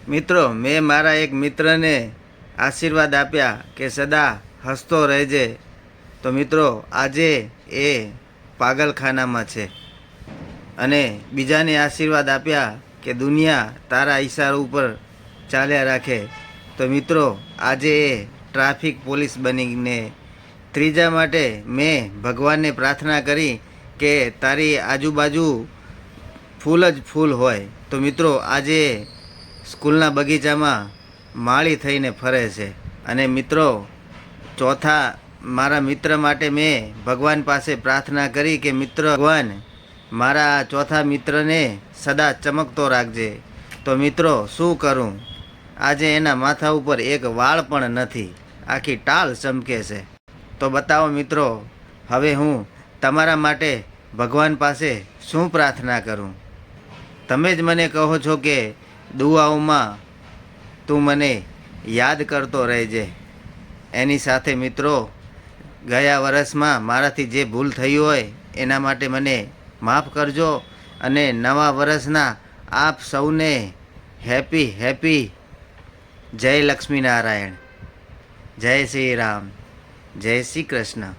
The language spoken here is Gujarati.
મિત્રો, મેં મારા એક મિત્રને આશીર્વાદ આપ્યા કે સદા હસતો રહેજે. તો મિત્રો, આજે એ પાગલખાનામાં છે અને બીજાને આશીર્વાદ આપ્યા કે દુનિયા તારા ઈશારા ઉપર ચાલ્યા રાખે. તો મિત્રો, આજે એ ટ્રાફિક પોલીસ બનીને ત્રીજા માટે મેં ભગવાનને પ્રાર્થના કરી કે તારી આજુબાજુ ફૂલ જ ફૂલ હોય. તો મિત્રો, આજે સ્કૂલના બગીચામાં માળી થઈને ફરે છે. અને મિત્રો, ચોથા મારા મિત્ર માટે મેં ભગવાન પાસે પ્રાર્થના કરી કે મિત્ર ભગવાન મારા ચોથા મિત્રને સદા ચમકતો રાખજે. તો મિત્રો, શું કરું, આજે એના માથા ઉપર એક વાળ પણ નથી, આખી ટાળ ચમકે છે. તો બતાવો મિત્રો, હવે હું તમારા માટે ભગવાન પાસે શું પ્રાર્થના કરું? તમે જ મને કહો છો કે દુઆઓમાં તું મને યાદ કરતો રહેજે. એની સાથે મિત્રો, ગયા વર્ષમાં મારાથી જે ભૂલ થઈ હોય એના માટે મને માફ કરજો. અને નવા વર્ષના આપ સૌને હેપી જય લક્ષ્મીનારાયણ, જય શ્રી રામ, જય શ્રી કૃષ્ણ.